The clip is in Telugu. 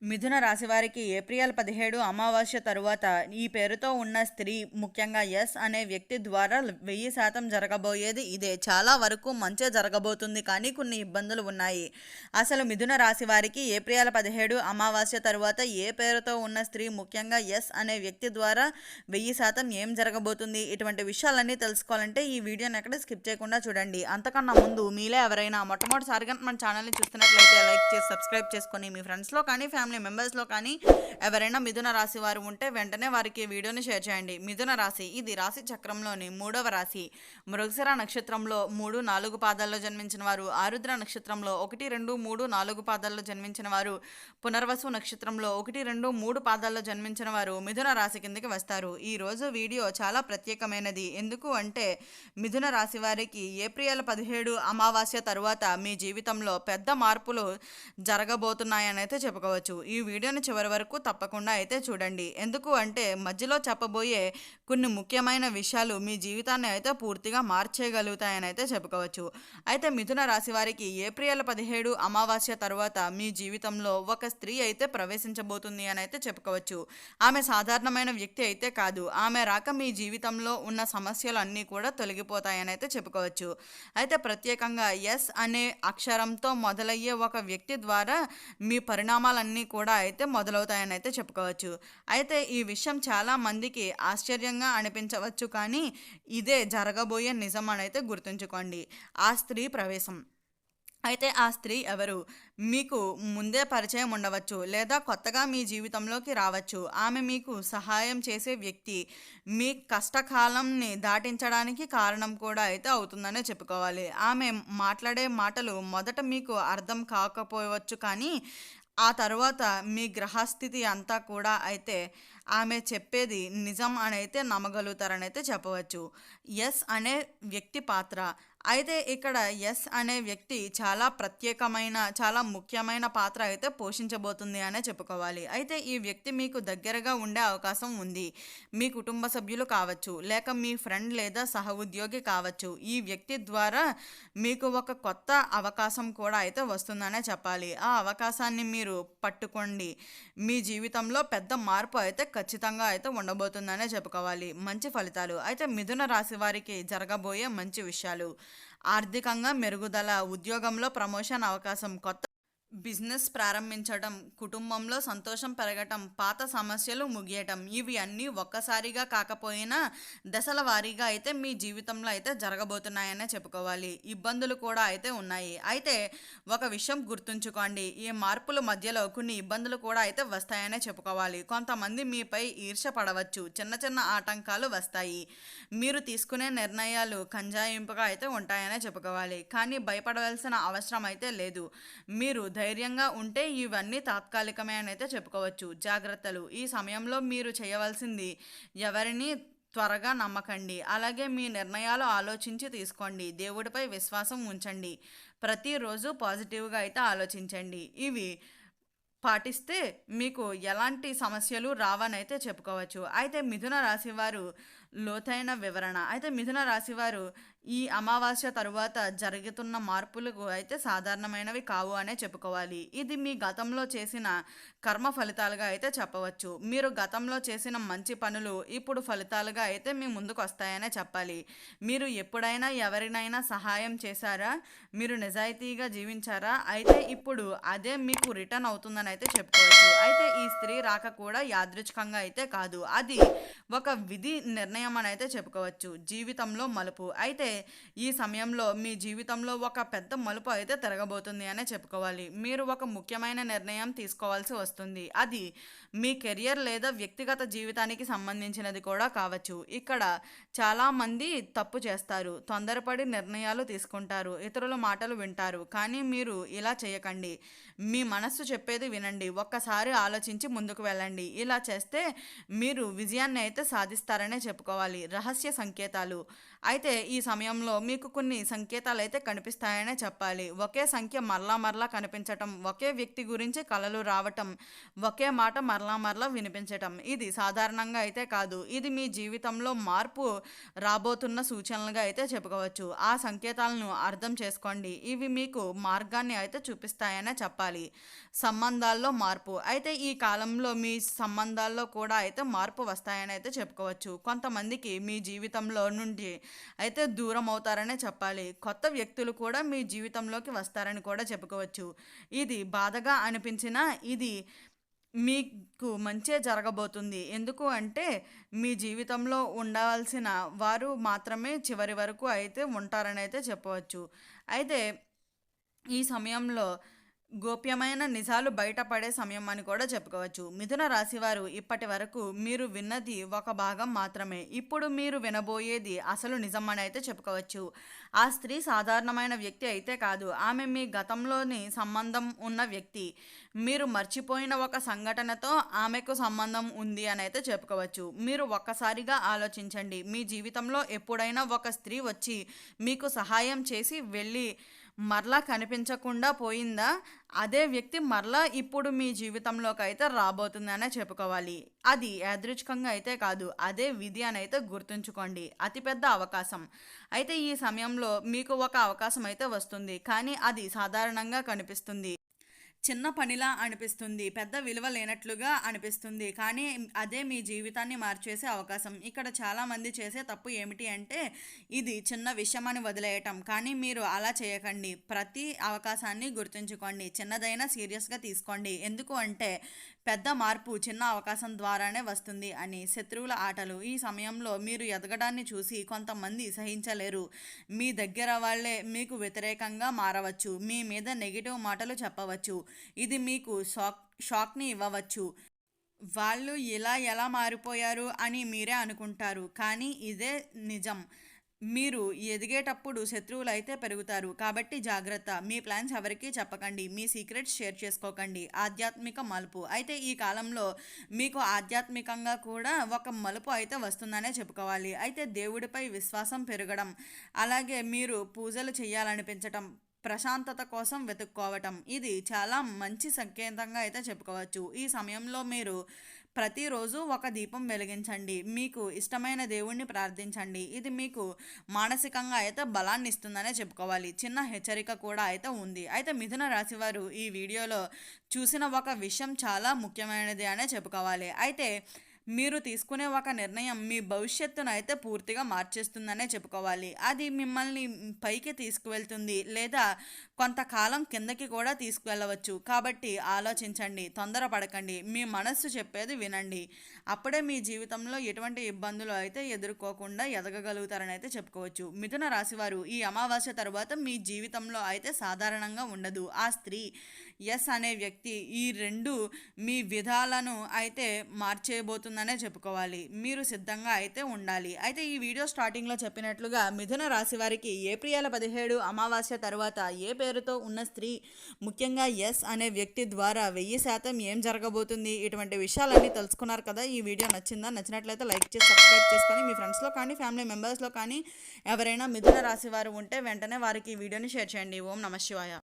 మిథున రాశి వారికి ఏప్రిల్ 17 అమావాస్య తరువాత ఈ పేరుతో ఉన్న స్త్రీ, ముఖ్యంగా ఎస్ అనే వ్యక్తి ద్వారా 1000% జరగబోయేది ఇదే. చాలా వరకు మంచే జరగబోతుంది, కానీ కొన్ని ఇబ్బందులు ఉన్నాయి. అసలు మిథున రాశి వారికి ఏప్రిల్ 17 అమావాస్య తరువాత ఏ పేరుతో ఉన్న స్త్రీ, ముఖ్యంగా ఎస్ అనే వ్యక్తి ద్వారా 1000% ఏం జరగబోతుంది, ఇటువంటి విషయాలన్నీ తెలుసుకోవాలంటే ఈ వీడియోని ఎక్కడ స్కిప్ చేయకుండా చూడండి. అంతకన్నా ముందు మీలో ఎవరైనా మొట్టమొదటిసారిగా మన ఛానల్ని చూస్తున్నట్లయితే లైక్ చేసి సబ్స్క్రైబ్ చేసుకొని మీ ఫ్రెండ్స్లో కానీ ఫ్యామిలీ మెంబర్స్లో కానీ ఎవరైనా మిథున రాశి వారు ఉంటే వెంటనే వారికి వీడియోని షేర్ చేయండి. మిథున రాశి ఇది రాశి చక్రంలోని 3వ రాశి. మృగశిర నక్షత్రంలో 3, 4 పాదాల్లో జన్మించిన వారు, ఆరుద్ర నక్షత్రంలో 1, 2, 3, 4 పాదాల్లో జన్మించిన వారు, పునర్వసు నక్షత్రంలో 1, 2, 3 పాదాల్లో జన్మించిన వారు మిథున రాశి కిందకి వస్తారు. ఈ రోజు వీడియో చాలా ప్రత్యేకమైనది. ఎందుకు అంటే మిథున రాశి వారికి ఏప్రిల్ 17 అమావాస్య తరువాత మీ జీవితంలో పెద్ద మార్పులు జరగబోతున్నాయని అయితే చెప్పుకోవచ్చు. ఈ వీడియోని చివరి వరకు తప్పకుండా అయితే చూడండి. ఎందుకు అంటే మధ్యలో చెప్పబోయే కొన్ని ముఖ్యమైన విషయాలు మీ జీవితాన్ని అయితే పూర్తిగా మార్చేయగలుగుతాయని అయితే చెప్పుకోవచ్చు. అయితే మిథున రాశి వారికి ఏప్రిల్ 17 అమావాస్య తర్వాత మీ జీవితంలో ఒక స్త్రీ అయితే ప్రవేశించబోతుంది అని అయితే చెప్పుకోవచ్చు. ఆమె సాధారణమైన వ్యక్తి అయితే కాదు. ఆమె రాక మీ జీవితంలో ఉన్న సమస్యలు అన్నీ కూడా తొలగిపోతాయని అయితే చెప్పుకోవచ్చు. అయితే ప్రత్యేకంగా ఎస్ అనే అక్షరంతో మొదలయ్యే ఒక వ్యక్తి ద్వారా మీ పరిణామాలన్నీ కూడా అయితే మొదలవుతాయని అయితే చెప్పుకోవచ్చు. అయితే ఈ విషయం చాలా మందికి ఆశ్చర్యంగా అనిపించవచ్చు, కానీ ఇదే జరగబోయే నిజం అని అయితే గుర్తుంచుకోండి. ఆ స్త్రీ ప్రవేశం. అయితే ఆ స్త్రీ ఎవరు? మీకు ముందే పరిచయం ఉండవచ్చు, లేదా కొత్తగా మీ జీవితంలోకి రావచ్చు. ఆమె మీకు సహాయం చేసే వ్యక్తి, మీ కష్టకాలంని దాటించడానికి కారణం కూడా అయితే అవుతుందనే చెప్పుకోవాలి. ఆమె మాట్లాడే మాటలు మొదట మీకు అర్థం కాకపోవచ్చు, కానీ ఆ తర్వాత మీ గ్రహస్థితి అంతా కూడా అయితే ఆమె చెప్పేది నిజం అని అయితే నమ్మగలుగుతారని అయితే చెప్పవచ్చు. ఎస్ అనే వ్యక్తి పాత్ర. అయితే ఇక్కడ ఎస్ అనే వ్యక్తి చాలా ప్రత్యేకమైన, చాలా ముఖ్యమైన పాత్ర అయితే పోషించబోతుంది అనే చెప్పుకోవాలి. అయితే ఈ వ్యక్తి మీకు దగ్గరగా ఉండే అవకాశం ఉంది. మీ కుటుంబ సభ్యులు కావచ్చు, లేక మీ ఫ్రెండ్ లేదా సహ ఉద్యోగి కావచ్చు. ఈ వ్యక్తి ద్వారా మీకు ఒక కొత్త అవకాశం కూడా అయితే వస్తుందనే చెప్పాలి. ఆ అవకాశాన్ని మీరు పట్టుకోండి. మీ జీవితంలో పెద్ద మార్పు అయితే ఖచ్చితంగా అయితే ఉండబోతుందనే చెప్పుకోవాలి. మంచి ఫలితాలు. అయితే మిథున రాశి వారికి జరగబోయే మంచి విషయాలు: ఆర్థికంగా మెరుగుదల, ఉద్యోగంలో ప్రమోషన్ అవకాశం, కొత్త బిజినెస్ ప్రారంభించడం, కుటుంబంలో సంతోషం పెరగటం, పాత సమస్యలు ముగియటం. ఇవి అన్నీ ఒక్కసారిగా కాకపోయినా దశల వారీగా అయితే మీ జీవితంలో అయితే జరగబోతున్నాయనే చెప్పుకోవాలి. ఇబ్బందులు కూడా అయితే ఉన్నాయి. అయితే ఒక విషయం గుర్తుంచుకోండి, ఈ మార్పుల మధ్యలో కొన్ని ఇబ్బందులు కూడా అయితే వస్తాయనే చెప్పుకోవాలి. కొంతమంది మీపై ఈర్ష్య పడవచ్చు, చిన్న చిన్న ఆటంకాలు వస్తాయి. మీరు తీసుకునే నిర్ణయాలు కంజాయింపుగా అయితే ఉంటాయనే చెప్పుకోవాలి. కానీ భయపడవలసిన అవసరం అయితే లేదు. మీరు ధైర్యంగా ఉంటే ఇవన్నీ తాత్కాలికమే అని అయితే చెప్పుకోవచ్చు. జాగ్రత్తలు. ఈ సమయంలో మీరు చేయవలసింది, ఎవరిని త్వరగా నమ్మకండి. అలాగే మీ నిర్ణయాలు ఆలోచించి తీసుకోండి. దేవుడిపై విశ్వాసం ఉంచండి. ప్రతిరోజు పాజిటివ్గా అయితే ఆలోచించండి. ఇవి పాటిస్తే మీకు ఎలాంటి సమస్యలు రావనైతే చెప్పుకోవచ్చు. అయితే మిథున రాశి వారు లోతైన వివరణ. అయితే మిథున రాశి వారు ఈ అమావాస్య తరువాత జరుగుతున్న మార్పులకు అయితే సాధారణమైనవి కావు అనే చెప్పుకోవాలి. ఇది మీ గతంలో చేసిన కర్మ ఫలితాలుగా అయితే చెప్పవచ్చు. మీరు గతంలో చేసిన మంచి పనులు ఇప్పుడు ఫలితాలుగా అయితే మీ ముందుకు వస్తాయనే చెప్పాలి. మీరు ఎప్పుడైనా ఎవరినైనా సహాయం చేశారా? మీరు నిజాయితీగా జీవించారా? అయితే ఇప్పుడు అదే మీకు రిటర్న్ అవుతుందని అయితే చెప్పుకోవచ్చు. అయితే ఈ స్త్రీ రాక కూడా యాదృచ్ఛికంగా అయితే కాదు, అది ఒక విధి నిర్ణయం అని అయితే చెప్పుకోవచ్చు. జీవితంలో మలుపు. అయితే ఈ సమయంలో మీ జీవితంలో ఒక పెద్ద మలుపు అయితే తిరగబోతుంది అనే చెప్పుకోవాలి. మీరు ఒక ముఖ్యమైన నిర్ణయం తీసుకోవాల్సి వస్తుంది. అది మీ కెరియర్ లేదా వ్యక్తిగత జీవితానికి సంబంధించినది కూడా కావచ్చు. ఇక్కడ చాలామంది తప్పు చేస్తారు, తొందరపడి నిర్ణయాలు తీసుకుంటారు, ఇతరుల మాటలు వింటారు. కానీ మీరు ఇలా చేయకండి. మీ మనస్సు చెప్పేది వినండి. ఒక్కసారి ఆలోచించి ముందుకు వెళ్ళండి. ఇలా చేస్తే మీరు విజయాన్ని అయితే సాధిస్తారనే చెప్పుకోవాలి. రహస్య సంకేతాలు. అయితే ఈ సమయంలో మీకు కొన్ని సంకేతాలు అయితే కనిపిస్తాయనే చెప్పాలి. ఒకే సంఖ్య మరలా మరలా కనిపించటం, ఒకే వ్యక్తి గురించి కలలు రావటం, ఒకే మాట మరలా మరలా వినిపించటం. ఇది సాధారణంగా అయితే కాదు, ఇది మీ జీవితంలో మార్పు రాబోతున్న సూచనలుగా అయితే చెప్పుకోవచ్చు. ఆ సంకేతాలను అర్థం చేసుకోండి. ఇవి మీకు మార్గాన్ని అయితే చూపిస్తాయనే చెప్పాలి. చెప్పాలి. సంబంధాల్లో మార్పు. అయితే ఈ కాలంలో మీ సంబంధాల్లో కూడా అయితే మార్పు వస్తాయని అయితే చెప్పుకోవచ్చు. కొంతమందికి మీ జీవితంలో నుండి అయితే దూరం అవుతారనే చెప్పాలి. కొత్త వ్యక్తులు కూడా మీ జీవితంలోకి వస్తారని కూడా చెప్పుకోవచ్చు. ఇది బాధగా అనిపించినా ఇది మీకు మంచే జరగబోతుంది. ఎందుకు అంటే మీ జీవితంలో ఉండవలసిన వారు మాత్రమే చివరి వరకు అయితే ఉంటారని అయితే చెప్పవచ్చు. అయితే ఈ సమయంలో గోప్యమైన నిజాలు బయటపడే సమయం అని కూడా చెప్పుకోవచ్చు. మిథున రాశివారు ఇప్పటి వరకు మీరు విన్నది ఒక భాగం మాత్రమే. ఇప్పుడు మీరు వినబోయేది అసలు నిజం అని అయితే చెప్పుకోవచ్చు. ఆ స్త్రీ సాధారణమైన వ్యక్తి అయితే కాదు. ఆమె మీ గతంలోని సంబంధం ఉన్న వ్యక్తి. మీరు మర్చిపోయిన ఒక సంఘటనతో ఆమెకు సంబంధం ఉంది అని అయితే చెప్పుకోవచ్చు. మీరు ఒక్కసారిగా ఆలోచించండి. మీ జీవితంలో ఎప్పుడైనా ఒక స్త్రీ వచ్చి మీకు సహాయం చేసి వెళ్ళి మరలా కనిపించకుండా పోయిందా? అదే వ్యక్తి మరలా ఇప్పుడు మీ జీవితంలోకి అయితే రాబోతుందనే చెప్పుకోవాలి. అది యాదృచ్ఛికంగా అయితే కాదు. అదే విధి అని అయితే గుర్తుంచుకోండి. అతిపెద్ద అవకాశం. అయితే ఈ సమయంలో మీకు ఒక అవకాశం అయితే వస్తుంది. కానీ అది సాధారణంగా కనిపిస్తుంది. చిన్న పనిలా అనిపిస్తుంది. పెద్ద విలువ లేనట్లుగా అనిపిస్తుంది. కానీ అదే మీ జీవితాన్ని మార్చేసే అవకాశం. ఇక్కడ చాలామంది చేసే తప్పు ఏమిటి అంటే ఇది చిన్న విషయం అని వదిలేయటం. కానీ మీరు అలా చేయకండి. ప్రతి అవకాశాన్ని గుర్తుంచుకోండి. చిన్నదైనా సీరియస్గా తీసుకోండి. ఎందుకు అంటే పెద్ద మార్పు చిన్న అవకాశం ద్వారానే వస్తుంది అని. శత్రువుల ఆటలు. ఈ సమయంలో మీరు ఎదగడాన్ని చూసి కొంతమంది సహించలేరు. మీ దగ్గర వాళ్ళే మీకు వ్యతిరేకంగా మారవచ్చు. మీ మీద నెగిటివ్ మాటలు చెప్పవచ్చు. ఇది మీకు షాక్ని ఇవ్వవచ్చు. వాళ్ళు ఎలా మారిపోయారు అని మీరే అనుకుంటారు. కానీ ఇదే నిజం. మీరు ఎదిగేటప్పుడు శత్రువులు అయితే పెరుగుతారు. కాబట్టి జాగ్రత్త. మీ ప్లాన్స్ ఎవరికీ చెప్పకండి. మీ సీక్రెట్స్ షేర్ చేసుకోకండి. ఆధ్యాత్మిక మలుపు. అయితే ఈ కాలంలో మీకు ఆధ్యాత్మికంగా కూడా ఒక మలుపు అయితే వస్తుందనే చెప్పుకోవాలి. అయితే దేవుడిపై విశ్వాసం పెరగడం, అలాగే మీరు పూజలు చేయాలనిపించటం, ప్రశాంతత కోసం వెతుక్కోవటం, ఇది చాలా మంచి సంకేతంగా అయితే చెప్పుకోవచ్చు. ఈ సమయంలో మీరు ప్రతిరోజు ఒక దీపం వెలిగించండి. మీకు ఇష్టమైన దేవుణ్ణి ప్రార్థించండి. ఇది మీకు మానసికంగా అయితే బలాన్ని ఇస్తుందనే చెప్పుకోవాలి. చిన్న హెచ్చరిక కూడా అయితే ఉంది. అయితే మిథున రాశి వారు ఈ వీడియోలో చూసిన ఒక విషయం చాలా ముఖ్యమైనది అనే చెప్పుకోవాలి. అయితే మీరు తీసుకునే ఒక నిర్ణయం మీ భవిష్యత్తును అయితే పూర్తిగా మార్చేస్తుందనే చెప్పుకోవాలి. అది మిమ్మల్ని పైకి తీసుకువెళ్తుంది లేదా కొంతకాలం కిందకి కూడా తీసుకువెళ్ళవచ్చు. కాబట్టి ఆలోచించండి, తొందరపడకండి, మీ మనస్సు చెప్పేది వినండి. అప్పుడే మీ జీవితంలో ఎటువంటి ఇబ్బందులు అయితే ఎదుర్కోకుండా ఎదగగలుగుతారని అయితే చెప్పుకోవచ్చు. మిథున రాశివారు ఈ అమావాస్య తర్వాత మీ జీవితంలో అయితే సాధారణంగా ఉండదు. ఆ స్త్రీ ఎస్ అనే వ్యక్తి ఈ రెండు మీ విధాలను అయితే మార్చేయబోతుందనే చెప్పుకోవాలి. మీరు సిద్ధంగా అయితే ఉండాలి. అయితే ఈ వీడియో స్టార్టింగ్లో చెప్పినట్లుగా మిథున రాశి వారికి ఏప్రిల్ 17 అమావాస్య తర్వాత ఏ పేరుతో ఉన్న స్త్రీ ముఖ్యంగా ఎస్ అనే వ్యక్తి ద్వారా 1000% ఏం జరగబోతుంది, ఇటువంటి విషయాలన్నీ తెలుసుకున్నారు కదా. ఈ వీడియో నచ్చిందా? నచ్చినట్లయితే లైక్ చేసి సబ్స్క్రైబ్ చేసుకొని మీ ఫ్రెండ్స్లో కానీ ఫ్యామిలీ మెంబర్స్లో కానీ ఎవరైనా మిథున రాశి వారు ఉంటే వెంటనే వారికి ఈ వీడియోని షేర్ చేయండి. ఓం నమః శివాయ.